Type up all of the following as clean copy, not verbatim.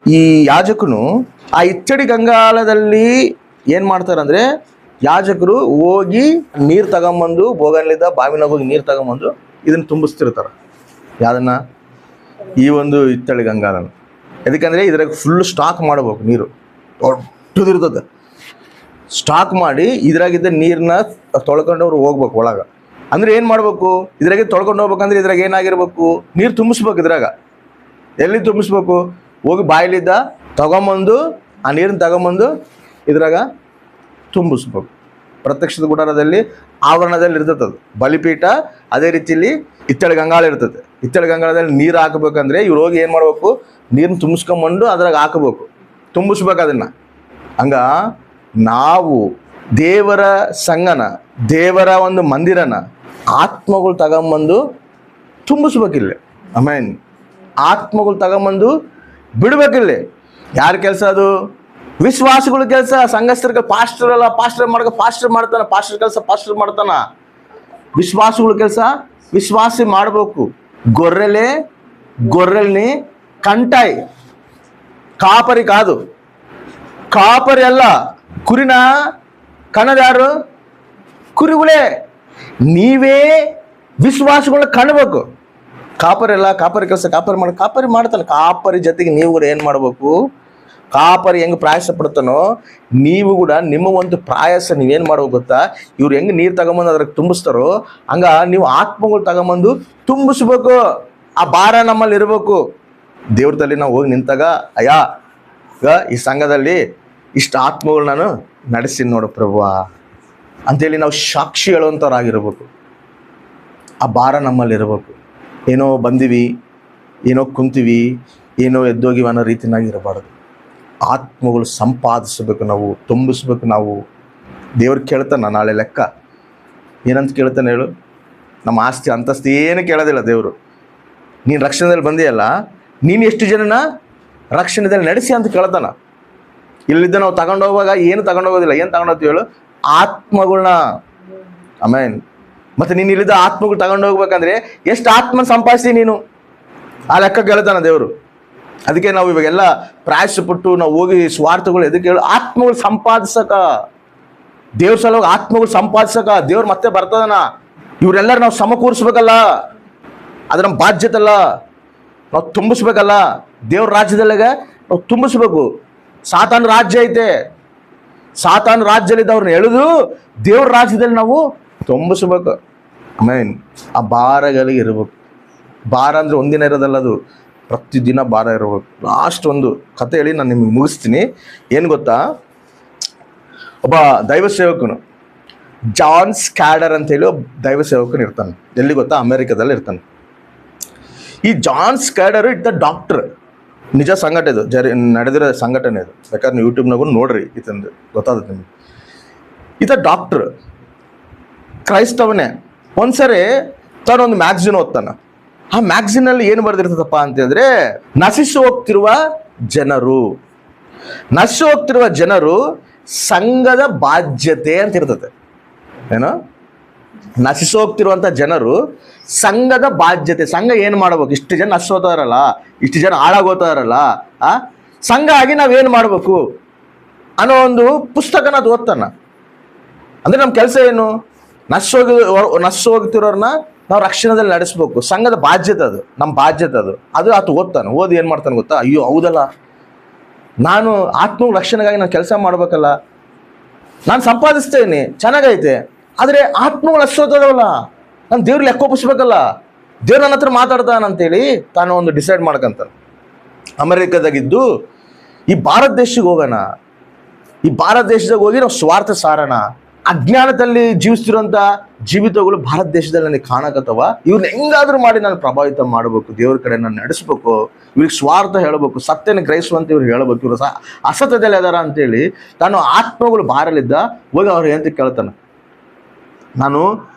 ಈ ಯಾಜಕನು ಆ ಇಚ್ಚಡಿ ಗಂಗಾಲದಲ್ಲಿ ಏನು ಮಾಡ್ತಾರಂದ್ರೆ, ಯಾಜಕರು ಹೋಗಿ ನೀರು ತಗೊಂಬಂದು ಬೋಗನ್ಲಿದ್ದ ಬಾವಿನಾಗ ಹೋಗಿ ನೀರು ತಗೊಂಬಂದು ಇದನ್ನು ತುಂಬಿಸ್ತಿರ್ತಾರೆ. ಯಾವ್ದನ್ನ? ಈ ಒಂದು ಇತ್ತಳಿ ಗಂಗಾಲನ. ಯಾಕಂದರೆ ಇದ್ರಾಗ ಫುಲ್ ಸ್ಟಾಕ್ ಮಾಡಬೇಕು, ನೀರು ದೊಡ್ಡದಿರ್ತದೆ. ಸ್ಟಾಕ್ ಮಾಡಿ ಇದ್ರಾಗಿದ್ದ ನೀರನ್ನ ತೊಳ್ಕೊಂಡವ್ರು ಹೋಗ್ಬೇಕು ಒಳಗೆ. ಅಂದರೆ ಏನು ಮಾಡಬೇಕು, ಇದ್ರಾಗೆ ತೊಳ್ಕೊಂಡು ಹೋಗ್ಬೇಕಂದ್ರೆ ಇದ್ರಾಗ ಏನಾಗಿರ್ಬೇಕು, ನೀರು ತುಂಬಿಸ್ಬೇಕು. ಇದ್ರಾಗ ಎಲ್ಲಿ ತುಂಬಿಸ್ಬೇಕು? ಹೋಗಿ ಬಾಯಲ್ಲಿದ್ದ ತಗೊಂಬಂದು ಆ ನೀರನ್ನ ತಗೊಂಬಂದು ಇದ್ರಾಗ ತುಂಬಿಸ್ಬೇಕು. ಪ್ರತ್ಯಕ್ಷದ ಗುಡಾರದಲ್ಲಿ ಆವರಣದಲ್ಲಿ ಇರ್ತದೆ ಅದು ಬಲಿಪೀಠ. ಅದೇ ರೀತಿಯಲ್ಲಿ ಇತ್ತಳಿ ಗಂಗಾಳ ಇರ್ತದೆ. ಇತ್ತಳಿ ಗಂಗಾಳದಲ್ಲಿ ನೀರು ಹಾಕಬೇಕಂದ್ರೆ ಇವ್ರು ಹೋಗಿ ಏನು ಮಾಡಬೇಕು, ನೀರನ್ನ ತುಂಬಿಸ್ಕೊಂಬಂದು ಅದ್ರಾಗ ಹಾಕಬೇಕು, ತುಂಬಿಸ್ಬೇಕು ಅದನ್ನು. ಹಂಗ ನಾವು ದೇವರ ಸಂಗನ, ದೇವರ ಒಂದು ಮಂದಿರನ ಆತ್ಮಗಳು ತಗೊಂಬಂದು ತುಂಬಿಸ್ಬೇಕಿಲ್ಲ. ಆಮೇನ್. ಆತ್ಮಗಳು ತಗೊಂಬಂದು ಬಿಡ್ಬೇಕಿಲ್ಲ. ಯಾರ ಕೆಲಸ ಅದು? ವಿಶ್ವಾಸಗಳ ಕೆಲಸ. ಸಂಘಸ್ಥರ ಪಾಸ್ಟರ್ ಅಲ್ಲ, ಪಾಸ್ಟರ್ ಮಾಡ್ತಾನ. ಪಾಸ್ಟರ್ ಕೆಲಸ ಪಾಸ್ಟರ್ ಮಾಡ್ತಾನ. ವಿಶ್ವಾಸಗಳ ಕೆಲಸ ವಿಶ್ವಾಸಿ ಮಾಡಬೇಕು. గొర్రెల్ని కంటాయి, కాపరి కాదు. కాపరి ಅಲ್ಲ, ಕುರಿನ ಕಣದು ಯಾರು? ಕುರಿಗಳೇ. ನೀವೇ ವಿಶ್ವಾಸಗಳನ್ನ ಕಾಣಬೇಕು. ಕಾಪರಿ ಅಲ್ಲ, ಕಾಪರಿ ಕೆಲಸ ಕಾಪರಿ ಮಾಡ್ತಾನೆ. ಕಾಪರಿ ಜೊತೆಗೆ ನೀವು ಕೂಡ ಏನು ಮಾಡಬೇಕು? ಕಾಪರಿ ಹೆಂಗೆ ಪ್ರಯಾಸ ಪಡ್ತಾನೋ ನೀವು ಕೂಡ ನಿಮ್ಮ ಒಂದು ಪ್ರಯಾಸ ನೀವೇನು ಮಾಡ್ಬೇಕು ಗೊತ್ತಾ? ಇವ್ರು ಹೆಂಗೆ ನೀರು ತಗೊಂಬಂದು ಅದ್ರಾಗ ತುಂಬಿಸ್ತಾರೋ ಹಂಗ ನೀವು ಆತ್ಮಗಳು ತಗೊಂಬಂದು ತುಂಬಿಸ್ಬೇಕು. ಆ ಭಾರ ನಮ್ಮಲ್ಲಿ ಇರಬೇಕು. ದೇವ್ರ ತಲೆ ನಾವು ಹೋಗಿ ನಿಂತಾಗ, ಅಯ್ಯ ಈಗ ಈ ಸಂಘದಲ್ಲಿ ಇಷ್ಟು ಆತ್ಮಗಳು ನಾನು ನಡೆಸಿ ನೋಡು ಪ್ರಭು ಅಂತೇಳಿ ನಾವು ಸಾಕ್ಷಿ ಹೇಳುವಂಥವ್ರಾಗಿರ್ಬೇಕು. ಆ ಭಾರ ನಮ್ಮಲ್ಲಿ ಇರಬೇಕು. ಏನೋ ಬಂದಿವಿ, ಏನೋ ಕುಂತೀವಿ, ಏನೋ ಎದ್ದೋಗಿವಿ ಅನ್ನೋ ರೀತಿನಾಗಿ ಇರಬಾರ್ದು. ಆತ್ಮಗಳು ಸಂಪಾದಿಸಬೇಕು, ನಾವು ತುಂಬಿಸ್ಬೇಕು. ನಾವು ದೇವ್ರು ಕೇಳ್ತಾನ ನಾಳೆ ಲೆಕ್ಕ. ಏನಂತ ಕೇಳ್ತಾನೆ ಹೇಳು? ನಮ್ಮ ಆಸ್ತಿ ಅಂತಸ್ತು ಏನು ಕೇಳೋದಿಲ್ಲ ದೇವರು. ನೀನು ರಕ್ಷಣೆಯಲ್ಲಿ ಬಂದಿಯಲ್ಲ, ನೀನು ಎಷ್ಟು ಜನನ ರಕ್ಷಣೆಯಲ್ಲಿ ನಡೆಸಿ ಅಂತ ಕೇಳ್ತಾನ. ಇಲ್ಲಿದ್ದ ನಾವು ತಗೊಂಡೋಗುವಾಗ ಏನು ತಗೊಂಡೋಗೋದಿಲ್ಲ. ಏನು ತಗೊಂಡೋಗ್ತೀವಿ ಹೇಳು? ಆತ್ಮಗಳನ್ನ. ಆಮೇನ್. ಮತ್ತು ನೀನು ಇಲ್ಲಿದ್ದ ಆತ್ಮಗಳು ತಗೊಂಡೋಗ್ಬೇಕಂದ್ರೆ ಎಷ್ಟು ಆತ್ಮ ಸಂಪಾದಿಸಿ ನೀನು, ಆ ಲೆಕ್ಕ ಕೇಳ್ತಾನ ದೇವರು. ಅದಕ್ಕೆ ನಾವು ಇವಾಗೆಲ್ಲ ಪ್ರಯಾಸಪಟ್ಟು ನಾವು ಹೋಗಿ ಸ್ವಾರ್ಥಗಳು ಎದಕ್ಕೆ ಹೇಳು? ಆತ್ಮಗಳು ಸಂಪಾದಿಸಕ, ದೇವ್ರ ಸಲುವಾಗಿ ಆತ್ಮಗಳು ಸಂಪಾದಿಸಕ. ದೇವ್ರು ಮತ್ತೆ ಬರ್ತದನ. ಇವರೆಲ್ಲರೂ ನಾವು ಸಮಕೂರಿಸ್ಬೇಕಲ್ಲ, ಅದು ನಮ್ಮ ಬಾಧ್ಯತೆ ಅಲ್ಲ. ನಾವು ತುಂಬಿಸ್ಬೇಕಲ್ಲ. ದೇವ್ರ ರಾಜ್ಯದಲ್ಲಾಗ ನಾವು ತುಂಬಿಸ್ಬೇಕು. ಸಾತಾನ ರಾಜ್ಯ ಐತೆ, ಸಾತಾನ ರಾಜ್ಯದಲ್ಲಿದ್ದ ಅವ್ರನ್ನ ಎಳೆದು ದೇವ್ರ ರಾಜ್ಯದಲ್ಲಿ ನಾವು ತುಂಬಿಸ್ಬೇಕು. ಆಮೇನ್. ಆ ಭಾರಗಳಿಗೆ ಇರಬೇಕು. ಭಾರ ಅಂದರೆ ಒಂದಿನ ಇರೋದಲ್ಲ, ಅದು ಪ್ರತಿದಿನ ಭಾರ ಇರಬೇಕು. ಲಾಸ್ಟ್ ಒಂದು ಕತೆ ಹೇಳಿ ನಾನು ನಿಮಗೆ ಮುಗಿಸ್ತೀನಿ. ಏನು ಗೊತ್ತಾ? ಒಬ್ಬ ದೈವ ಸೇವಕನು, ಜಾನ್ ಸ್ಕ್ಯಾಡರ್ ಅಂತೇಳಿ ಒಬ್ಬ ದೈವ ಸೇವಕನು ಇರ್ತಾನೆ. ಎಲ್ಲಿ ಗೊತ್ತಾ? ಅಮೆರಿಕದಲ್ಲಿ ಇರ್ತಾನೆ. ಈ ಜಾನ್ ಸ್ಕ್ಯಾಡರ್ ಇದ್ದ ಡಾಕ್ಟ್ರ್. ನಿಜ ಸಂಘಟನೆ ಇದು, ನಡೆದಿರೋ ಸಂಘಟನೆ ಇದು. ಬೇಕಾದ್ರೆ ನೀವು ಯೂಟ್ಯೂಬ್ನಾಗೂ ನೋಡ್ರಿ, ಇತಂದು ಗೊತ್ತಾಗುತ್ತೆ ನಿಮಗೆ. ಈತ ಡಾಕ್ಟ್ರ್, ಕ್ರೈಸ್ತವನೇ. ಒಂದ್ಸರಿ ತಾನೊಂದು ಮ್ಯಾಗ್ಝಿನ್ ಓದ್ತಾನೆ. ಆ ಮ್ಯಾಗ್ಝಿನಲ್ಲಿ ಏನು ಬರೆದಿರ್ತದಪ್ಪ ಅಂತಂದರೆ, ನಶಿಸಿ ಹೋಗ್ತಿರುವ ಜನರು ಸಂಘದ ಬಾಧ್ಯತೆ ಅಂತ ಇರ್ತದೆ. ಏನು? ನಶಿಸಿ ಹೋಗ್ತಿರುವಂಥ ಜನರು ಸಂಘದ ಬಾಧ್ಯತೆ. ಸಂಘ ಏನು ಮಾಡ್ಬೇಕು? ಇಷ್ಟು ಜನ ನಶಿಸೋತಾರಲ್ಲ, ಇಷ್ಟು ಜನ ಹಾಳಾಗೋತಾರಲ್ಲ, ಸಂಘ ಆಗಿ ನಾವೇನು ಮಾಡಬೇಕು ಅನ್ನೋ ಒಂದು ಪುಸ್ತಕನ ಅದು ಓದ್ತಾನ. ಅಂದರೆ ನಮ್ಮ ಕೆಲಸ ಏನು? ನಶಿಸಿ ಹೋಗ್ತಿರೋರನ್ನ ನಾವು ರಕ್ಷಣೆದಲ್ಲಿ ನಡೆಸ್ಬೇಕು. ಸಂಘದ ಬಾಧ್ಯತೆ ಅದು, ನಮ್ಮ ಬಾಧ್ಯತೆ ಅದು ಆತ ಓದ್ತಾನೆ. ಓದಿ ಏನು ಮಾಡ್ತಾನೆ ಗೊತ್ತಾ? ಅಯ್ಯೋ ಹೌದಲ್ಲ, ನಾನು ಆತ್ಮ ರಕ್ಷಣೆಗಾಗಿ ನಾನು ಕೆಲಸ ಮಾಡ್ಬೇಕಲ್ಲ, ನಾನು ಸಂಪಾದಿಸ್ತೇನೆ, ಚೆನ್ನಾಗೈತೆ, ಆದರೆ ಆತ್ಮಗಳು ಅಷ್ಟೋದವಲ್ಲ, ನಾನು ದೇವ್ರಿಗೆ ಲೆಕ್ಕ ಒಪ್ಪಿಸ್ಬೇಕಲ್ಲ, ದೇವ್ರು ನನ್ನ ಹತ್ರ ಮಾತಾಡ್ತಾನಂತೇಳಿ ತಾನು ಒಂದು ಡಿಸೈಡ್ ಮಾಡ್ಕೊಂತಾನೆ. ಅಮೆರಿಕದಾಗಿದ್ದು ಈ ಭಾರತ ದೇಶಕ್ಕೆ ಹೋಗೋಣ, ಈ ಭಾರತ ದೇಶದಾಗ ಹೋಗಿ ನಾವು ಸ್ವಾರ್ಥ ಸಾರೋಣ. ಅಜ್ಞಾನದಲ್ಲಿ ಜೀವಿಸ್ತಿರೋಂಥ ಜೀವಿತಗಳು ಭಾರತ ದೇಶದಲ್ಲಿ ನನಗೆ ಕಾಣಕತ್ತವ. ಇವ್ರನ್ನ ಹೆಂಗಾದ್ರೂ ಮಾಡಿ ನಾನು ಪ್ರಭಾವಿತ ಮಾಡಬೇಕು, ದೇವ್ರ ಕಡೆ ನಾನು ನಡೆಸ್ಬೇಕು, ಇವ್ರಿಗೆ ಸ್ವಾರ್ಥ ಹೇಳಬೇಕು, ಸತ್ಯನ ಗ್ರಹಿಸುವಂತ ಇವ್ರಿಗೆ ಹೇಳಬೇಕು, ಇವರು ಅಸತ್ಯದಲ್ಲಿ ಅದಾರ ಅಂತೇಳಿ ತಾನು ಆತ್ಮಗಳು ಭಾರಲಿದ್ದ ಹೋಗಿ ಅವ್ರು ಏನಂತ ಕೇಳ್ತಾನೆ, ನಾನು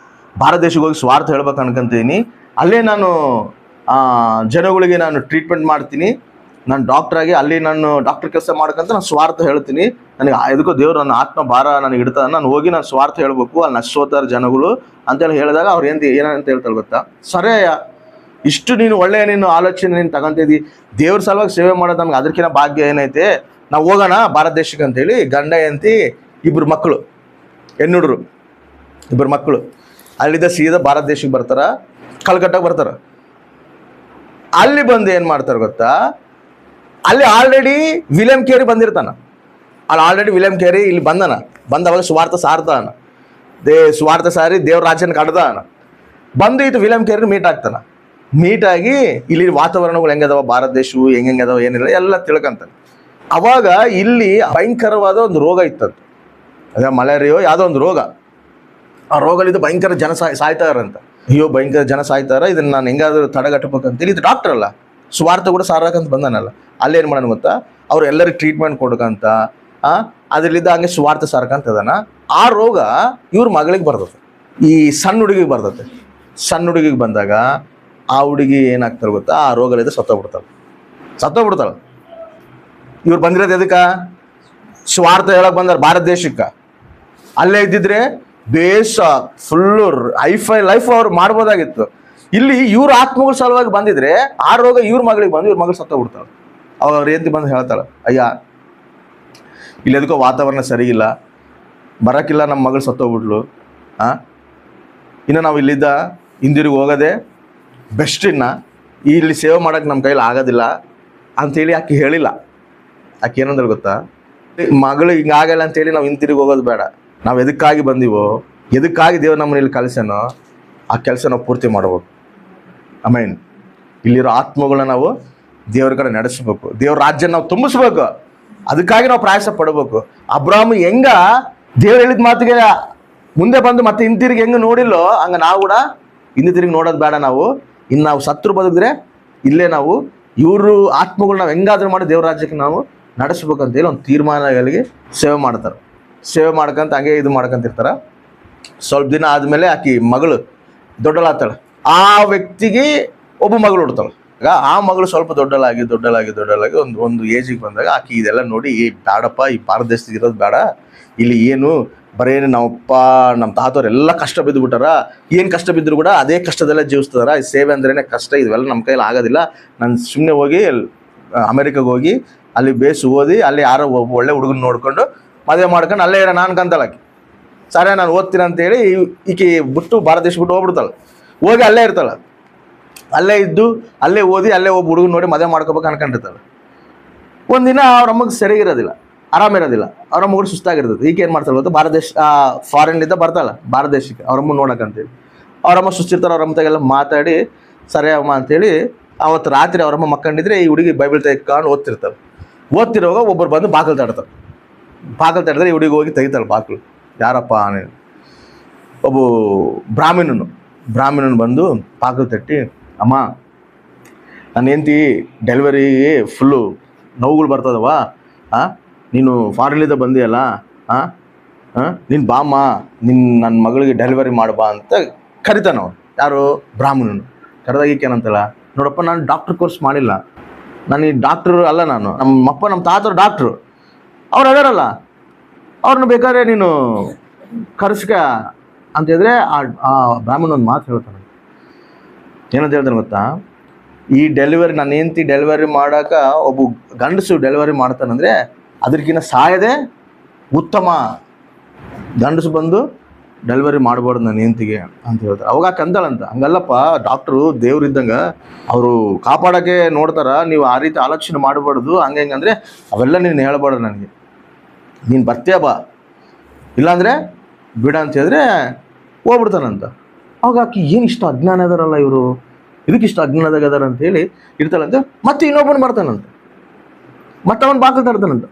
ಭಾರತ ದೇಶಕ್ಕೆ ಹೋಗಿ ಸ್ವಾರ್ಥ ಹೇಳ್ಬೇಕು ಅನ್ಕೊಂತೀನಿ, ಅಲ್ಲೇ ನಾನು ಜನಗಳಿಗೆ ನಾನು ಟ್ರೀಟ್ಮೆಂಟ್ ಮಾಡ್ತೀನಿ, ನಾನು ಡಾಕ್ಟ್ರಾಗಿ ಅಲ್ಲಿ ನಾನು ಡಾಕ್ಟರ್ ಕೆಲಸ ಮಾಡ್ಕಂತ ನಾನು ಸ್ವಾರ್ಥ ಹೇಳ್ತೀನಿ, ನನಗೆ ಎದಕ್ಕೋ ದೇವ್ರು ನನ್ನ ಆತ್ಮ ಭಾರ ನನಗೆ ಇಡ್ತಾನೆ, ನಾನು ಹೋಗಿ ನಾನು ಸ್ವಾರ್ಥ ಹೇಳ್ಬೇಕು, ಅಲ್ಲಿ ನಶೋತಾರ ಜನಗಳು ಅಂತೇಳಿ ಹೇಳಿದಾಗ ಅವ್ರು ಏನಂತ ಹೇಳ್ತಾರೆ ಗೊತ್ತಾ? ಸರಿಯ ಇಷ್ಟು ನೀನು ಒಳ್ಳೆಯ ನೀನು ಆಲೋಚನೆ ನೀನು ತಗೊಂತಿದ್ದಿ, ದೇವ್ರ ಸಲುವಾಗಿ ಸೇವೆ ಮಾಡೋದು ನಮ್ಗೆ ಅದಕ್ಕಿಂತ ಭಾಗ್ಯ ಏನೈತೆ. ನಾವು ಹೋಗೋಣ ಭಾರತ ದೇಶಕ್ಕೆ ಅಂತೇಳಿ ಗಂಡ ಹೆಂಡತಿ ಇಬ್ಬರು ಮಕ್ಕಳು, ಹೆಣ್ಣುಡ್ರು ಇಬ್ಬರು ಮಕ್ಕಳು ಅಲ್ಲಿದ್ದ ಸೀದಾ ಭಾರತ ದೇಶಕ್ಕೆ ಬರ್ತಾರ, ಕಲ್ಕಟ್ಟಾಗೆ ಬರ್ತಾರ. ಅಲ್ಲಿ ಬಂದು ಏನು ಮಾಡ್ತಾರೆ ಗೊತ್ತಾ, ಅಲ್ಲಿ ಆಲ್ರೆಡಿ ವಿಲಿಯಂ ಕೇರಿ ಬಂದಿರ್ತಾನ. ಅಲ್ಲಿ ಆಲ್ರೆಡಿ ವಿಲಿಯಂ ಕೇರಿ ಇಲ್ಲಿ ಬಂದವಾಗ ಸುವಾರ್ಥ ಸಾರ್ತಾನ, ಸುವಾರ್ಥ ಸಾರಿ ದೇವ್ರ ರಾಜ್ಯನ ಕಡ್ದಾನ. ಬಂದು ಇದು ವಿಲಿಯಂ ಕೇರಿ ಮೀಟ್ ಆಗ್ತಾನ. ಮೀಟಾಗಿ ಇಲ್ಲಿ ವಾತಾವರಣಗಳು ಹೆಂಗದಾವ, ಭಾರತ ದೇಶವು ಹೆಂಗದಾವ ಏನಿಲ್ಲ ಎಲ್ಲ ತಿಳ್ಕೊಂತಾನೆ. ಅವಾಗ ಇಲ್ಲಿ ಭಯಂಕರವಾದ ಒಂದು ರೋಗ ಇತ್ತಂತ, ಅದೇ ಮಲೇರಿಯೋ ಯಾವುದೋ ಒಂದು ರೋಗ. ಆ ರೋಗಲಿದ್ದು ಭಯಂಕರ ಜನ ಸಾಯ್ತಾರಂತ. ಅಯ್ಯೋ ಭಯಂಕರ ಜನ ಸಾಯ್ತಾರ, ಇದನ್ನು ನಾನು ಹೆಂಗಾದ್ರೂ ತಡೆಗಟ್ಟಬೇಕಂತೇಳಿ ಇದು ಡಾಕ್ಟರ್ ಅಲ್ಲ, ಸ್ವಾರ್ಥ ಕೂಡ ಸಾರಕಂತ ಬಂದಾನಲ್ಲ. ಅಲ್ಲೇನು ಮಾಡೋಣ ಗೊತ್ತಾ, ಅವ್ರು ಎಲ್ಲರಿಗೆ ಟ್ರೀಟ್ಮೆಂಟ್ ಕೊಡ್ಕಂತ ಅದರಲ್ಲಿದ್ದ ಹಂಗೆ ಸ್ವಾರ್ಥ ಸಾರಕಂತ ಅದಾನ. ಆ ರೋಗ ಇವ್ರ ಮಗಳಿಗೆ ಬರ್ತದೆ, ಈ ಸಣ್ಣ ಹುಡುಗಿಗೆ ಬರ್ತದೆ. ಸಣ್ಣ ಹುಡುಗಿಗೆ ಬಂದಾಗ ಆ ಹುಡುಗಿ ಏನಾಗ್ತಾರೆ ಗೊತ್ತಾ, ಆ ರೋಗಲಿದ್ದ ಸತ್ತೋಗ್ಬಿಡ್ತಾಳೆ. ಇವ್ರು ಬಂದಿರೋದು ಎದಕ್ಕೆ, ಸ್ವಾರ್ಥ ಹೇಳಕ್ ಬಂದಾರ ಭಾರತ ದೇಶಕ್ಕೆ. ಅಲ್ಲೇ ಇದ್ದಿದ್ರೆ ಬೇಸ್ ಫುಲ್ಲು ಹೈಫೈ ಲೈಫ್ ಅವ್ರು ಮಾಡ್ಬೋದಾಗಿತ್ತು. ಇಲ್ಲಿ ಇವ್ರ ಆತ್ಮಗಳ ಸಲುವಾಗಿ ಬಂದಿದ್ರೆ ಆ ರೋಗ ಇವ್ರ ಮಗಳಿಗೆ ಬಂದು ಇವ್ರ ಮಗಳು ಸತ್ತೋಗ್ಬಿಡ್ತಾಳೆ. ಅವಾಗ ಅವ್ರು ಏಂತಿ ಬಂದು ಹೇಳ್ತಾಳೆ, ಅಯ್ಯ ಇಲ್ಲಿ ಎದಕ್ಕೋ ವಾತಾವರಣ ಸರಿಯಿಲ್ಲ, ಬರೋಕ್ಕಿಲ್ಲ, ನಮ್ಮ ಮಗಳು ಸತ್ತೋಗ್ಬಿಟ್ಲು, ಇನ್ನು ನಾವು ಇಲ್ಲಿದ್ದ ಹಿಂದಿರುಗಿ ಹೋಗೋದೆ ಬೆಸ್ಟ್, ಇಲ್ಲಿ ಸೇವೆ ಮಾಡೋಕ್ಕೆ ನಮ್ಮ ಕೈಲಿ ಆಗೋದಿಲ್ಲ ಅಂಥೇಳಿ ಆಕೆ ಹೇಳಿಲ್ಲ. ಆಕೆ ಏನಂದ್ರೆ ಗೊತ್ತಾ, ಮಗಳು ಹಿಂಗಾಗಲ್ಲ ಅಂತೇಳಿ ನಾವು ಹಿಂತಿರುಗಿ ಹೋಗೋದು ಬೇಡ, ನಾವು ಎದಕ್ಕಾಗಿ ಬಂದೀವೋ, ಎದಕ್ಕಾಗಿ ದೇವ್ರು ನಮ್ಮನ್ನ ಇಲ್ಲಿ ಕಲಿಸನೋ ಆ ಕೆಲಸ ನಾವು ಪೂರ್ತಿ ಮಾಡ್ಬೇಕು. ಆಮೇನ್. ಇಲ್ಲಿರೋ ಆತ್ಮಗಳನ್ನ ನಾವು ದೇವ್ರ ಕಡೆ ನಡೆಸ್ಬೇಕು, ದೇವ್ರ ರಾಜ್ಯ ನಾವು ತುಂಬಿಸ್ಬೇಕು, ಅದಕ್ಕಾಗಿ ನಾವು ಪ್ರಯಾಸ ಪಡಬೇಕು. ಅಬ್ರಾಹ್ಮ ಹೆಂಗ ದೇವ್ರು ಹೇಳಿದ ಮಾತಿಗೆ ಮುಂದೆ ಬಂದು ಮತ್ತೆ ಹಿಂತಿರುಗಿ ಹೆಂಗೆ ನೋಡಿಲ್ಲೋ ಹಂಗೆ ನಾವು ಕೂಡ ಹಿಂದೆ ತಿರುಗಿ ನೋಡೋದು ಬೇಡ. ಇನ್ನು ನಾವು ಸತ್ರು ಬದುಕಿದ್ರೆ ಇಲ್ಲೇ ನಾವು ಇವರು ಆತ್ಮಗಳು ನಾವು ಹೆಂಗಾದ್ರೂ ಮಾಡಿ ದೇವ್ರ ರಾಜ್ಯಕ್ಕೆ ನಾವು ನಡೆಸ್ಬೇಕಂತೇಳಿ ಒಂದು ತೀರ್ಮಾನಗಳಿಗೆ ಸೇವೆ ಮಾಡ್ತಾರೆ. ಸೇವೆ ಮಾಡ್ಕೊಂತ ಹಂಗೆ ಇದು ಮಾಡ್ಕೊಂತಿರ್ತಾರೆ. ಸ್ವಲ್ಪ ದಿನ ಆದಮೇಲೆ ಆಕಿ ಮಗಳು ದೊಡ್ಡಳಾಗ್ತಾಳೆ. ಆ ವ್ಯಕ್ತಿಗೆ ಒಬ್ಬ ಮಗಳು ಹುಡ್ತಾಳೆ. ಈಗ ಆ ಮಗಳು ಸ್ವಲ್ಪ ದೊಡ್ಡಲಾಗಿ ಒಂದು ಏಜಿಗೆ ಬಂದಾಗ ಆಕಿ ಇದೆಲ್ಲ ನೋಡಿ, ಬೇಡಪ್ಪ, ಈ ಭಾರತ ದೇಶದಾಗ ಇರೋದು ಬೇಡ, ಇಲ್ಲಿ ಏನು ಬರೀ ನಮ್ಮಪ್ಪ ನಮ್ಮ ತಾತವ್ರು ಎಲ್ಲ ಕಷ್ಟ ಬಿದ್ದು ಬಿಟ್ಟಾರ, ಏನು ಕಷ್ಟ ಬಿದ್ದರೂ ಕೂಡ ಅದೇ ಕಷ್ಟದಲ್ಲೇ ಜೀವಿಸ್ತಾರ, ಈ ಸೇವೆ ಅಂದ್ರೇ ಕಷ್ಟ, ಇದೆಲ್ಲ ನಮ್ಮ ಕೈಲಿ ಆಗೋದಿಲ್ಲ, ನಾನು ಸುಮ್ಮನೆ ಹೋಗಿ ಅಮೆರಿಕಾಗೆ ಹೋಗಿ ಅಲ್ಲಿ ಬೇಸು ಓದಿ ಅಲ್ಲಿ ಯಾರೋ ಒಳ್ಳೆ ಹುಡುಗನ ನೋಡ್ಕೊಂಡು ಮದುವೆ ಮಾಡ್ಕೊಂಡು ಅಲ್ಲೇ ಇರೋ ನಾನು ಕಂತಳಾಕಿ. ಸರಿ ನಾನು ಓದ್ತೀನಿ ಅಂತೇಳಿ ಈಕೆ ಬಿಟ್ಟು ಭಾರತ ದೇಶ ಬಿಟ್ಟು ಹೋಗ್ಬಿಡ್ತಾಳೆ. ಹೋಗಿ ಅಲ್ಲೇ ಇರ್ತಾಳೆ, ಅಲ್ಲೇ ಇದ್ದು ಅಲ್ಲೇ ಓದಿ ಅಲ್ಲೇ ಒಬ್ಬ ಹುಡುಗನ ನೋಡಿ ಮದುವೆ ಮಾಡ್ಕೋಬೇಕು ಅನ್ಕೊಂಡಿರ್ತಾಳೆ. ಒಂದಿನ ಅವ್ರ ಅಮ್ಮಗೆ ಸರಿಗಿರೋದಿಲ್ಲ, ಆರಾಮಿರೋದಿಲ್ಲ, ಅವ್ರ ಅಮ್ಮಗಳು ಸುಸ್ತಾಗಿರ್ತದೆ. ಈಕೆ ಏನು ಮಾಡ್ತಾಳೆ ಗೊತ್ತಾ, ಭಾರತ ದೇಶ ಫಾರಿನ್ಲಿಂದ ಬರ್ತಾಳೆ ಭಾರತ ದೇಶಕ್ಕೆ ಅವ್ರಮ್ಮ ನೋಡೋಕ್ಕಂತೇಳಿ. ಅವ್ರಮ್ಮ ಸುಸ್ತಿರ್ತಾರೆ, ಅವ್ರಮ್ಮ ತಾಗೆಲ್ಲ ಮಾತಾಡಿ ಸರಿ ಅಮ್ಮ ಅಂತೇಳಿ ಅವತ್ತು ರಾತ್ರಿ ಅವ್ರಮ್ಮ ಮಕ್ಕಂಡಿದ್ರೆ ಈ ಹುಡುಗಿ ಬೈಬಲ್ ತೆಗೆದುಕೊಂಡು ಓದ್ತಿರ್ತಾಳೆ. ಓದ್ತಿರುವಾಗ ಒಬ್ಬರು ಬಂದು ಬಾಗಿಲು ತಡ್ತಾರೆ. ಈ ಹುಡುಗಿ ಹೋಗಿ ತೆಗಿತಾಳೆ ಬಾಗಿಲು. ಯಾರಪ್ಪ, ಒಬ್ಬ ಬ್ರಾಹ್ಮಣನು ಬಂದು ಬಾಗಿಲು ತಟ್ಟಿ, ಅಮ್ಮ ನನ್ನ ಹೆಂಡತಿ ಡೆಲಿವರಿಗೆ ಫುಲ್ಲು ನೋವುಗಳು ಬರ್ತದವ, ನೀನು ಫಾರಿನ್ಲಿಂದ ಬಂದಿಯಲ್ಲ, ನೀನು ಬಾಮ್ಮ, ನನ್ನ ಮಗಳಿಗೆ ಡೆಲಿವರಿ ಮಾಡಬಾ ಅಂತ ಕರಿತಾನವ. ಯಾರು, ಬ್ರಾಹ್ಮಣನು. ಕರೆದಾಗೇನಂತಲ್ಲ, ನೋಡಪ್ಪ ನಾನು ಡಾಕ್ಟ್ರ್ ಕೋರ್ಸ್ ಮಾಡಿಲ್ಲ, ನಾನು ಈ ಡಾಕ್ಟ್ರು ಅಲ್ಲ, ನಮ್ಮಪ್ಪ ನಮ್ಮ ತಾತರು ಡಾಕ್ಟ್ರು, ಅವ್ರು ಅದಾರಲ್ಲ, ಅವ್ರನ್ನ ಬೇಕಾದ್ರೆ ನೀನು ಕರ್ಸ್ಕ ಅಂತ ಹೇಳಿದ್ರೆ ಆ ಬ್ರಾಹ್ಮಣ ಒಂದು ಮಾತು ಹೇಳ್ತಾನೆ. ಏನಂತ ಹೇಳ್ತಾನೆ ಗೊತ್ತಾ, ಈ ಡೆಲಿವರಿ ನನ್ನ ಹೆಂಡತಿ ಡೆಲಿವರಿ ಮಾಡೋಕೆ ಒಬ್ಬ ಗಂಡಸು ಡೆಲಿವರಿ ಮಾಡ್ತಾನಂದರೆ ಅದಕ್ಕಿಂತ ಸಾಯದೆ ಉತ್ತಮ. ಗಂಡಸು ಬಂದು ಡೆಲಿವರಿ ಮಾಡಬಾರ್ದು ನನ್ನ ಹೆಂಡತಿಗೆ ಅಂತ ಹೇಳ್ತಾರೆ. ಅವಾಗ ಕಂದಳಂತ, ಹಂಗಲ್ಲಪ್ಪ, ಡಾಕ್ಟ್ರು ದೇವ್ರಿದ್ದಂಗೆ, ಅವರು ಕಾಪಾಡೋಕ್ಕೆ ನೋಡ್ತಾರ, ನೀವು ಆ ರೀತಿ ಆಲೋಚನೆ ಮಾಡಬಾರ್ದು, ಹಂಗಂದ್ರೆ ಅವೆಲ್ಲ ನೀನು ಹೇಳ್ಬಾರ್ದು ನನಗೆ, ನೀನು ಬರ್ತೀಯ ಬಾ, ಇಲ್ಲಾಂದರೆ ಬಿಡ ಅಂತ ಹೇಳಿದ್ರೆ ಹೋಗ್ಬಿಡ್ತಾನಂತ. ಅವಾಗ ಆಕಿ ಏನು ಇಷ್ಟು ಅಜ್ಞಾನ ಅದಾರಲ್ಲ ಇವರು, ಇದಕ್ಕಿಷ್ಟು ಅಜ್ಞಾನದಾಗ ಅದಾರ ಅಂತೇಳಿ ಇರ್ತಾಳಂತೆ. ಮತ್ತೆ ಇನ್ನೊಬ್ಬನು ಬರ್ತಾನಂತ, ಮತ್ತೆ ಅವನು ಬಾಕಲ್ ತರ್ತಾನಂತ.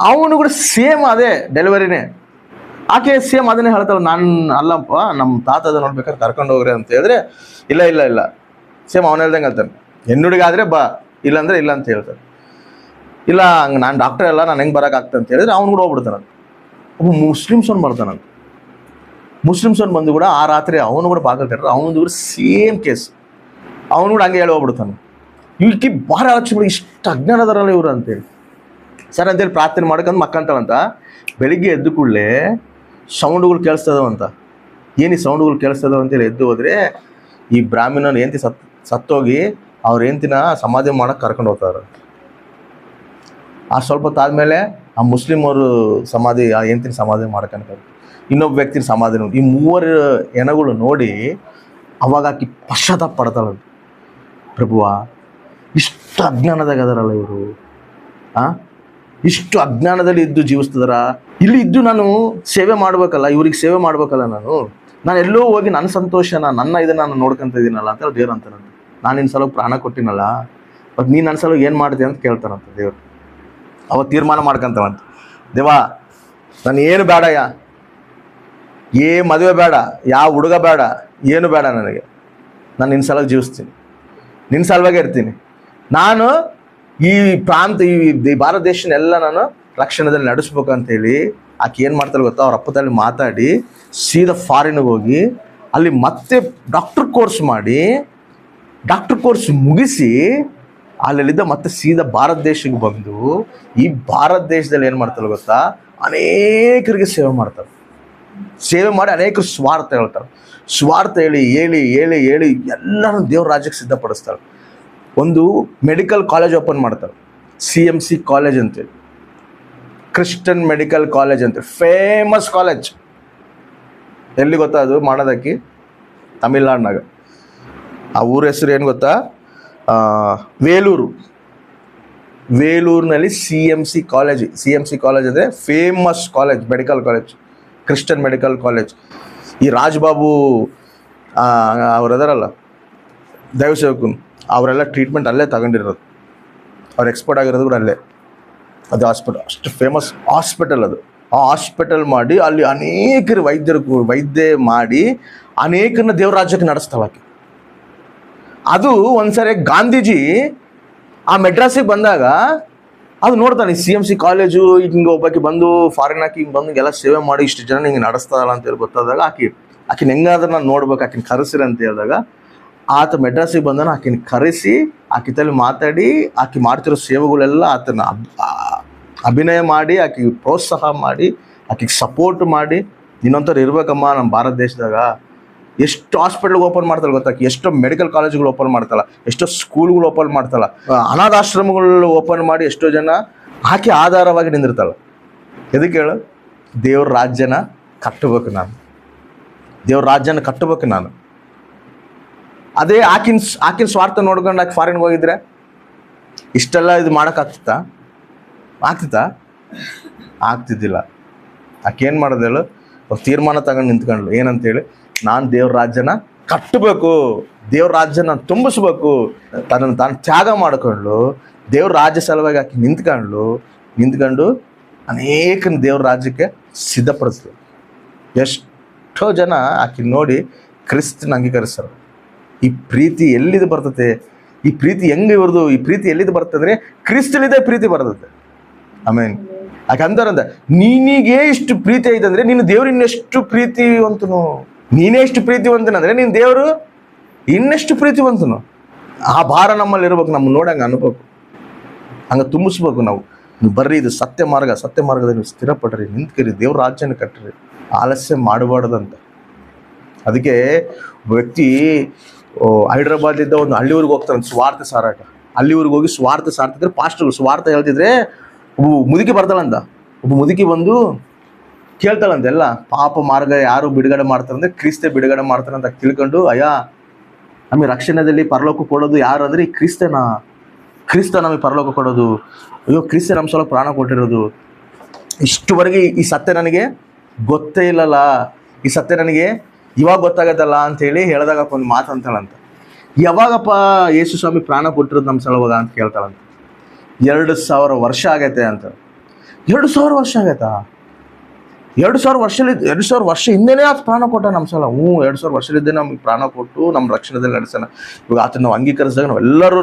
ಅವನು ಕೂಡ ಸೇಮ್ ಅದೇ ಡೆಲಿವರಿನೇ. ಆಕೆ ಸೇಮ್ ಅದನ್ನೇ ಹೇಳ್ತಾಳೆ, ನಾನು ಅಲ್ಲಪ್ಪ, ನಮ್ಮ ತಾತ ಅದ ನೋಡ್ಬೇಕಾದ್ರೆ ಕರ್ಕೊಂಡು ಹೋಗ್ರಿ ಅಂತ ಹೇಳಿದ್ರೆ ಇಲ್ಲ ಸೇಮ್ ಅವನು ಹೇಳ್ದಂಗೆ ಹೇಳ್ತಾನೆ. ಹೆಣ್ಣುಡಿಗಾದರೆ ಬಾ, ಇಲ್ಲಾಂದರೆ ಇಲ್ಲ ಅಂತ ಹೇಳ್ತಾನೆ. ಇಲ್ಲ ಹಂಗೆ ನಾನು ಡಾಕ್ಟರ್ ಅಲ್ಲ, ನಾನು ಹೆಂಗೆ ಬರೋಕ್ಕಾಗ್ತದೆ ಅಂತ ಹೇಳಿದ್ರೆ ಅವ್ನು ಕೂಡ ಹೋಗ್ಬಿಡ್ತಾನಂತ. ಒಬ್ಬ ಮುಸ್ಲಿಮ್ಸನ್ ಬರ್ತಾನಂತ. ಮುಸ್ಲಿಮ್ಸನ್ ಬಂದು ಕೂಡ ಆ ರಾತ್ರಿ ಅವನು ಕೂಡ ಬಾಕಲ್ ತರ್ತಾರೆ. ಅವನು ಕೂಡ ಸೇಮ್ ಕೇಸ್, ಅವನು ಕೂಡ ಹಂಗೆ ಹೇಳಿ ಹೋಗ್ಬಿಡ್ತಾನೆ. ಇವಕ್ಕೆ ಭಾಳ ಆಲೋಚನೆ, ಇಷ್ಟು ಅಜ್ಞಾನದಾರಲ್ಲ ಇವರು ಅಂತೇಳಿ. ಸರ್ ಅಂತೇಳಿ ಪ್ರಾರ್ಥನೆ ಮಾಡ್ಕೊಂಡು ಮಕ್ಕಂತಾಳಂತ. ಬೆಳಿಗ್ಗೆ ಎದ್ದು ಕೂಡಲೇ ಸೌಂಡ್ಗಳು ಕೇಳಿಸ್ತದವಂತ. ಏನು ಈ ಸೌಂಡ್ಗಳು ಕೇಳಿಸ್ತದವ ಅಂತೇಳಿ ಎದ್ದು ಹೋದರೆ ಈ ಬ್ರಾಹ್ಮಣನ ಹೆಂಡತಿ ಸತ್ತೋಗಿ ಅವ್ರ ಹೆಂಡ್ತಿನ ಸಮಾಧಿ ಮಾಡಕ್ಕೆ ಕರ್ಕೊಂಡು ಹೋಗ್ತಾರೆ. ಆ ಸ್ವಲ್ಪ ಹೊತ್ತಾದ್ಮೇಲೆ ಆ ಮುಸ್ಲಿಮ್ ಅವರು ಸಮಾಧಿ, ಆ ಹೆಂಡ್ತಿನ ಸಮಾಧಿ ಮಾಡ್ಕೊಂಡು ಇನ್ನೊಬ್ಬ ವ್ಯಕ್ತಿನ ಸಮಾಧಿ ನೋಡಿ, ಈ ಮೂವರು ಹೆಣಗಳು ನೋಡಿ ಅವಾಗ ಆಕಿ ಪಶ್ಚಾತ್ತಾಪ ಪಡ್ತಾಳ. ಪ್ರಭುವ, ಇಷ್ಟು ಅಜ್ಞಾನದಾಗ ಅದರಲ್ಲ ಇವರು, ಇಷ್ಟು ಅಜ್ಞಾನದಲ್ಲಿ ಇದ್ದು ಜೀವಿಸ್ತದಾರ, ಇಲ್ಲಿ ಇದ್ದು ನಾನು ಸೇವೆ ಮಾಡ್ಬೇಕಲ್ಲ, ಇವ್ರಿಗೆ ಸೇವೆ ಮಾಡ್ಬೇಕಲ್ಲ, ನಾನು ಎಲ್ಲೋ ಹೋಗಿ ನನ್ನ ಸಂತೋಷನ ನನ್ನ ಇದನ್ನ ನಾನು ನೋಡ್ಕೊಂತ ಇದ್ದೀನಲ್ಲ ಅಂತ ದೇವ್ರು ಅಂತಾರಂತ. ನಾನು ನಿನ್ನ ಸಲ ಪ್ರಾಣ ಕೊಟ್ಟಿನಲ್ಲ, ಮತ್ತು ನೀನು ನನ್ನ ಸಲ ಏನು ಮಾಡ್ತೀಯ ಅಂತ ಕೇಳ್ತಾರಂತ ದೇವ್ರು. ಅವತ್ತು ತೀರ್ಮಾನ ಮಾಡ್ಕೊಂತವಂತ, ದೇವಾ ನಾನು ಏನು ಬೇಡಯ್ಯ, ಮದುವೆ ಬೇಡ, ಯಾವ ಹುಡುಗ ಬೇಡ, ಏನು ಬೇಡ ನನಗೆ, ನಾನು ನಿನ್ನ ಸಲ ಜೀವಿಸ್ತೀನಿ, ನಿನ್ನ ಸಲುವಾಗೇ ಇರ್ತೀನಿ. ನಾನು ಈ ಪ್ರಾಂತ ಈ ಭಾರತ ದೇಶನೆಲ್ಲ ನಾನು ರಕ್ಷಣೆದಲ್ಲಿ ನಡೆಸ್ಬೇಕಂತೇಳಿ ಆಕೆ ಏನು ಮಾಡ್ತಾಳೆ ಗೊತ್ತಾ, ಅವ್ರ ಅಪ್ಪದಲ್ಲಿ ಮಾತಾಡಿ ಸೀದಾ ಫಾರಿನ್ಗೆ ಹೋಗಿ ಅಲ್ಲಿ ಮತ್ತೆ ಡಾಕ್ಟರ್ ಕೋರ್ಸ್ ಮಾಡಿ, ಡಾಕ್ಟರ್ ಕೋರ್ಸ್ ಮುಗಿಸಿ ಅಲ್ಲಿದ್ದ ಮತ್ತೆ ಸೀದಾ ಭಾರತ ದೇಶಕ್ಕೆ ಬಂದು ಈ ಭಾರತ ದೇಶದಲ್ಲಿ ಏನು ಮಾಡ್ತಾಳೆ ಗೊತ್ತಾ, ಅನೇಕರಿಗೆ ಸೇವೆ ಮಾಡ್ತಾರೆ. ಸೇವೆ ಮಾಡಿ ಅನೇಕರು ಸ್ವಾರ್ಥ ಹೇಳ್ತಾರೆ. ಸ್ವಾರ್ಥ ಹೇಳಿ ಹೇಳಿ ಹೇಳಿ ಹೇಳಿ ಎಲ್ಲರೂ ದೇವ್ರ ರಾಜ್ಯಕ್ಕೆ ಸಿದ್ಧಪಡಿಸ್ತಾರೆ. ಒಂದು ಮೆಡಿಕಲ್ ಕಾಲೇಜ್ ಓಪನ್ ಮಾಡ್ತಾರೆ, CMC ಕಾಲೇಜ್ ಅಂತೇಳಿ, ಕ್ರಿಶ್ಚಿಯನ್ ಮೆಡಿಕಲ್ ಕಾಲೇಜ್ ಅಂತೇಳಿ, ಫೇಮಸ್ ಕಾಲೇಜ್. ಎಲ್ಲಿ ಗೊತ್ತಾ ಅದು ಮಾಡೋದಕ್ಕೆ? ತಮಿಳ್ನಾಡಿನಾಗ. ಆ ಊರ ಹೆಸರು ಏನು ಗೊತ್ತಾ? ವೇಲೂರು. ವೇಲೂರಿನಲ್ಲಿ CMC ಕಾಲೇಜ್ ಅಂದರೆ famous college, medical college, Christian medical college. ಈ ರಾಜ್ಬಾಬು ಅವರದಾರಲ್ಲ ದೈವಸೇವಕನು, ಅವರೆಲ್ಲ ಟ್ರೀಟ್ಮೆಂಟ್ ಅಲ್ಲೇ ತಗೊಂಡಿರೋದು, ಅವ್ರು ಎಕ್ಸ್ಪರ್ಟ್ ಆಗಿರೋದು ಕೂಡ ಅಲ್ಲೇ. ಅದು ಹಾಸ್ಪಿಟಲ್ ಅಷ್ಟು ಫೇಮಸ್ ಹಾಸ್ಪಿಟಲ್ ಅದು. ಆ ಹಾಸ್ಪಿಟಲ್ ಮಾಡಿ ಅಲ್ಲಿ ಅನೇಕರು ವೈದ್ಯ ಮಾಡಿ ಅನೇಕರನ್ನ ದೇವ್ರ ರಾಜ್ಯಕ್ಕೆ ನಡೆಸ್ತಾಳಾಕೆ. ಅದು ಒಂದ್ಸರಿ ಗಾಂಧೀಜಿ ಆ ಮೆಡ್ರಾಸಿಗೆ ಬಂದಾಗ ಅದು ನೋಡ್ತಾನೆ, CMC ಕಾಲೇಜು ಹಿಂಗೆ ಒಬ್ಬಾಕಿ ಬಂದು ಫಾರಿನ್ ಹಾಕಿ ಹಿಂಗೆ ಬಂದು ಎಲ್ಲ ಸೇವೆ ಮಾಡಿ ಇಷ್ಟು ಜನ ಹಿಂಗೆ ನಡೆಸ್ತಾರಲ್ಲ ಅಂತೇಳಿ ಗೊತ್ತಾದಾಗ ಆಕಿನ ಹೆಂಗಾದ್ರೆ ನಾನು ನೋಡ್ಬೇಕು, ಆಕಿನ ಕರೆಸಿರ ಅಂತ ಹೇಳಿದಾಗ ಆತ ಮೆಡ್ರಾಸಿಗೆ ಬಂದಾನ. ಆಕಿನ ಕರೆಸಿ ಆಕಿತಲ್ಲಿ ಮಾತಾಡಿ ಆಕಿ ಮಾಡ್ತಿರೋ ಸೇವೆಗಳೆಲ್ಲ ಆತನ ಅಭಿನಯ ಮಾಡಿ ಆಕಿಗೆ ಪ್ರೋತ್ಸಾಹ ಮಾಡಿ ಆಕಿಗೆ ಸಪೋರ್ಟ್ ಮಾಡಿ, ಇನ್ನೊಂಥರ ಇರ್ಬೇಕಮ್ಮ ನಮ್ಮ ಭಾರತ ದೇಶದಾಗ. ಎಷ್ಟು ಹಾಸ್ಪಿಟಲ್ಗೆ ಓಪನ್ ಮಾಡ್ತಾಳೆ ಗೊತ್ತಾಕಿ, ಎಷ್ಟೋ ಮೆಡಿಕಲ್ ಕಾಲೇಜ್ಗಳು ಓಪನ್ ಮಾಡ್ತಾಳ, ಎಷ್ಟೋ ಸ್ಕೂಲ್ಗಳು ಓಪನ್ ಮಾಡ್ತಾಳ, ಅನಾಥಾಶ್ರಮಗಳು ಓಪನ್ ಮಾಡಿ ಎಷ್ಟೋ ಜನ ಆಕೆ ಆಧಾರವಾಗಿ ನಿಂದಿರ್ತಾಳೆ. ಎದಕ್ಕೆ ಹೇಳು? ದೇವ್ರ ರಾಜ್ಯನ ಕಟ್ಟಬೇಕು ನಾನು, ದೇವ್ರ ರಾಜ್ಯನ ಕಟ್ಟಬೇಕು ನಾನು. ಅದೇ ಆಕಿನ ಸ್ವಾರ್ಥ ನೋಡ್ಕೊಂಡು ಆಕೆ ಫಾರಿನ್ಗೆ ಹೋಗಿದ್ರೆ ಇಷ್ಟೆಲ್ಲ ಇದು ಮಾಡೋಕ್ಕಾಗ್ತಿತ್ತಾ? ಆಗ್ತಿದ್ದಿಲ್ಲ. ಆಕೆ ಏನು ಮಾಡೋದು ಹೇಳು? ಅವ್ರು ತೀರ್ಮಾನ ತಗೊಂಡು ನಿಂತ್ಕೊಂಡ್ಲು, ಏನಂತೇಳಿ, ನಾನು ದೇವ್ರ ರಾಜ್ಯನ ಕಟ್ಟಬೇಕು, ದೇವ್ರ ರಾಜ್ಯನ ತುಂಬಿಸ್ಬೇಕು. ತನ್ನನ್ನು ತಾನು ತ್ಯಾಗ ಮಾಡಿಕೊಂಡ್ಲು, ದೇವ್ರ ರಾಜ್ಯ ಸಲುವಾಗಿ ಆಕೆ ನಿಂತ್ಕೊಂಡು ಅನೇಕನ ದೇವ್ರ ರಾಜ್ಯಕ್ಕೆ ಸಿದ್ಧಪಡಿಸ್ಲು. ಎಷ್ಟೋ ಜನ ಆಕೆ ನೋಡಿ ಕ್ರಿಸ್ತನ ಅಂಗೀಕರಿಸ್ತಾರೆ. ಈ ಪ್ರೀತಿ ಎಲ್ಲಿದು ಬರ್ತದೆ? ಈ ಪ್ರೀತಿ ಹೆಂಗೆ ಇವ್ರದು? ಈ ಪ್ರೀತಿ ಎಲ್ಲಿದು ಬರ್ತದ್ರೆ ಕ್ರಿಸ್ತಲಿದೆ ಪ್ರೀತಿ ಬರ್ತದೆ. ಆಮೇನ್. ಯಾಕಂತಾರಂದ, ನೀನಿಗೆ ಇಷ್ಟು ಪ್ರೀತಿ ಐತೆ ಅಂದ್ರೆ ನೀನು ದೇವ್ರು ಇನ್ನೆಷ್ಟು ಪ್ರೀತಿವಂತನು, ನೀನೇ ಇಷ್ಟು ಪ್ರೀತಿವಂತನಂದ್ರೆ ನೀನು ದೇವರು ಇನ್ನೆಷ್ಟು ಪ್ರೀತಿವಂತನು. ಆ ಭಾರ ನಮ್ಮಲ್ಲಿ ಇರ್ಬೇಕು, ನಮ್ಮ ನೋಡಂಗೆ ಅನ್ಬೇಕು, ಹಂಗೆ ತುಂಬಿಸ್ಬೇಕು ನಾವು. ನೀವು ಬರ್ರಿ, ಇದು ಸತ್ಯ ಮಾರ್ಗದಲ್ಲಿ ನೀವು ಸ್ಥಿರಪಡ್ರಿ, ನಿಂತ್ಕರಿ, ದೇವ್ರ ರಾಜ್ಯನ ಕಟ್ಟಿರಿ, ಆಲಸ್ಯ ಮಾಡಬಾರ್ದಂತ. ಅದಕ್ಕೆ ವ್ಯಕ್ತಿ ಹೈದ್ರಾಬಾದ್ಲಿದ್ದ ಒಂದು ಹಳ್ಳಿವ್ರಿಗೆ ಹೋಗ್ತಾರೆ ಸ್ವಾರ್ಥ ಸಾರಾಟ. ಹಳ್ಳಿವ್ರಿಗೆ ಹೋಗಿ ಸ್ವಾರ್ಥ ಸಾರ್ತಿದ್ರೆ ಪಾಸ್ಟರ್ಗಳು ಸ್ವಾರ್ಥ ಹೇಳ್ತಿದ್ರೆ ಒಬ್ಬ ಮುದುಕಿ ಬರ್ತಾಳಂತ. ಒಬ್ಬ ಮುದುಕಿ ಬಂದು ಕೇಳ್ತಾಳಂತೆ, ಎಲ್ಲ ಪಾಪ ಮಾರ್ಗ ಯಾರು ಬಿಡುಗಡೆ ಮಾಡ್ತಾರಂದ್ರೆ ಕ್ರಿಸ್ತ ಬಿಡುಗಡೆ ಮಾಡ್ತಾರೆ ಅಂತ ತಿಳ್ಕೊಂಡು, ಅಯ್ಯ ನಮಗೆ ರಕ್ಷಣೆಯಲ್ಲಿ ಪರಲೋಕ ಕೊಡೋದು ಯಾರು ಅಂದ್ರೆ ಈ ಕ್ರಿಸ್ತ ನಮಗೆ ಪರಲೋಕ ಕೊಡೋದು. ಅಯ್ಯೋ, ಕ್ರಿಸ್ತ ನಮ್ಮ ಸಲ ಪ್ರಾಣ ಕೊಟ್ಟಿರೋದು. ಇಷ್ಟುವರೆಗೆ ಈ ಸತ್ಯ ನನಗೆ ಗೊತ್ತೇ ಇಲ್ಲಲ್ಲ, ಈ ಸತ್ಯ ನನಗೆ ಇವಾಗ ಗೊತ್ತಾಗತ್ತಲ್ಲ ಅಂತೇಳಿ ಹೇಳಿದಾಗ ಒಂದು ಮಾತು ಅಂತಾಳಂತ, ಯಾವಾಗಪ್ಪ ಯೇಸು ಸ್ವಾಮಿ ಪ್ರಾಣ ಕೊಟ್ಟಿರೋದು ನಮ್ಮ ಸಲುವಾಗ ಅಂತ ಕೇಳ್ತಾಳಂತ. 2000 ವರ್ಷ ಆಗೈತೆ ಅಂತ. 2000 ವರ್ಷ ಆಗೈತಾ? 2000 ವರ್ಷ ಹಿಂದೆನೇ ಆತ ಪ್ರಾಣ ಕೊಟ್ಟ ನಮ್ಮ ಸಲ. 2000 ವರ್ಷಲಿದ್ದೇ ನಮ್ಗೆ ಪ್ರಾಣ ಕೊಟ್ಟು ನಮ್ಮ ರಕ್ಷಣೆದಲ್ಲಿ ನಡೆಸೋಣ. ಇವಾಗ ಆತನ ನಾವು ಅಂಗೀಕರಿಸಿದಾಗ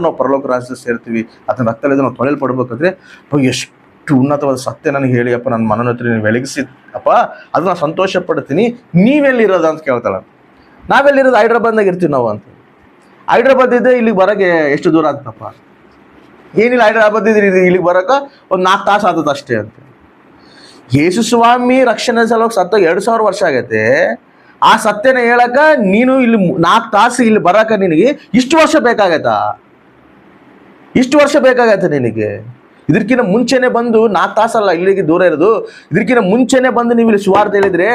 ನಾವು ಪರಲೋಕ ರಾಜ್ಯದಲ್ಲಿ ಸೇರ್ತೀವಿ. ಆತನ ರಕ್ತದಲ್ಲಿ ನಾವು ತೊಳೆಯಲ್ಪಡ್ಬೇಕಾದ್ರೆ ಎಷ್ಟು ಉನ್ನತವಾದ ಸತ್ಯ ನನಗೆ ಹೇಳಿ ಅಪ್ಪ, ನನ್ನ ಮನೋತ್ರ ನೀವು ಬೆಳಗಿಸಿ ಅಪ್ಪ, ಅದು ನಾನು ಸಂತೋಷ ಪಡ್ತೀನಿ. ನೀವೆಲ್ಲಿರೋದು ಅಂತ ಕೇಳ್ತಾಳ. ನಾವೆಲ್ಲಿರೋದು? ಹೈದ್ರಾಬಾದ್ನಾಗ ಇರ್ತೀವಿ ನಾವು ಅಂತ. ಹೈದ್ರಾಬಾದ್ ಇದ್ದೆ ಇಲ್ಲಿಗೆ ಬರೋಕ್ಕೆ ಎಷ್ಟು ದೂರ ಆಗ್ತಪ್ಪ? ಏನಿಲ್ಲ, ಹೈದ್ರಾಬಾದ್ ಇದ್ರಿ ಇಲ್ಲಿಗೆ ಬರೋಕೆ ಒಂದು 4 ತಾಸು ಆಗ್ತದೆ ಅಷ್ಟೇ ಅಂತ. ಯೇಸು ಸ್ವಾಮಿ ರಕ್ಷಣೆ ಸಲುವಾಗಿ ಸತ್ತ 2000 ವರ್ಷ ಆಗೈತೆ. ಆ ಸತ್ಯನ ಹೇಳಕ ನೀನು ಇಲ್ಲಿ 4 ತಾಸು ಇಲ್ಲಿ ಬರಕ ನಿನಗೆ ಇಷ್ಟು ವರ್ಷ ಬೇಕಾಗತ್ತಾ? ಇಷ್ಟು ವರ್ಷ ಬೇಕಾಗತ್ತೆ ನಿನಗೆ? ಇದಕ್ಕಿಂತ ಮುಂಚೆನೆ ಬಂದು 4 ತಾಸಲ್ಲ ಇಲ್ಲಿಗೆ ದೂರ ಇರೋದು, ಇದಕ್ಕಿಂತ ಮುಂಚೆನೆ ಬಂದು ನೀವು ಇಲ್ಲಿ ಸುವಾರ್ತೆ ಹೇಳಿದ್ರೆ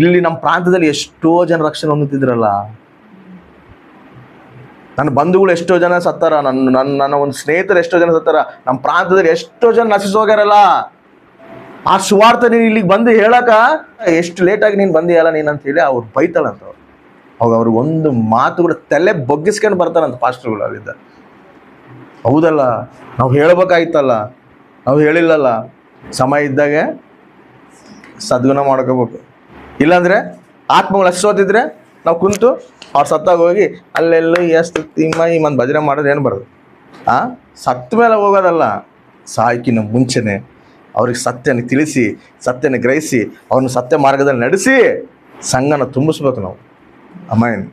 ಇಲ್ಲಿ ನಮ್ಮ ಪ್ರಾಂತದಲ್ಲಿ ಎಷ್ಟೋ ಜನ ರಕ್ಷಣೆ ಹೊಂದುತ್ತಿದ್ರಲ್ಲ. ನನ್ನ ಬಂಧುಗಳು ಎಷ್ಟೋ ಜನ ಸತ್ತಾರ, ನನ್ನ ಒಂದು ಸ್ನೇಹಿತರು ಎಷ್ಟೋ ಜನ ಸತ್ತಾರ, ನಮ್ಮ ಪ್ರಾಂತದಲ್ಲಿ ಎಷ್ಟೋ ಜನ ನಶಿಸೋಗ್ಯಾರಲ್ಲ. ಆ ಸುವಾರ್ತೆ ನೀನು ಇಲ್ಲಿಗೆ ಬಂದು ಹೇಳಕ ಎಷ್ಟು ಲೇಟಾಗಿ ನೀನು ಬಂದಿಯಲ್ಲ ನೀನು ಅಂತ ಹೇಳಿ ಅವ್ರು ಬೈತಾಳಂತ. ಅವಾಗ ಅವ್ರಿಗೆ ಒಂದು ಮಾತುಗಳು ತಲೆ ಬಗ್ಗಿಸ್ಕೊಂಡು ಬರ್ತಾರಂತ ಪಾಸ್ಟರ್ಗಳು ಅಲ್ಲಿದ್ದ. ಹೌದಲ್ಲ, ನಾವು ಹೇಳ್ಬೇಕಾಯ್ತಲ್ಲ, ನಾವು ಹೇಳಿಲ್ಲಲ್ಲ. ಸಮಯ ಇದ್ದಾಗೆ ಸದ್ಗುಣ ಮಾಡ್ಕೋಬೇಕು. ಇಲ್ಲಾಂದ್ರೆ ಆತ್ಮಗಳು ಹಚ್ಚೋತಿದ್ರೆ ನಾವು ಕುಂತು ಅವ್ರು ಸತ್ತಾಗ ಹೋಗಿ ಅಲ್ಲೆಲ್ಲೂ ಎಷ್ಟು ಈ ಭಜನೆ ಮಾಡೋದು ಏನು ಬರೋದು? ಸತ್ತ ಮೇಲೆ ಹೋಗೋದಲ್ಲ, ಸಾಯ್ಕಿನ ಮುಂಚೆನೆ ಅವ್ರಿಗೆ ಸತ್ಯನ ತಿಳಿಸಿ, ಸತ್ಯನ ಗ್ರಹಿಸಿ, ಅವ್ರನ್ನ ಸತ್ಯ ಮಾರ್ಗದಲ್ಲಿ ನಡೆಸಿ ಸಂಘನ ತುಂಬಿಸ್ಬೇಕು ನಾವು. ಅಮೇನ್.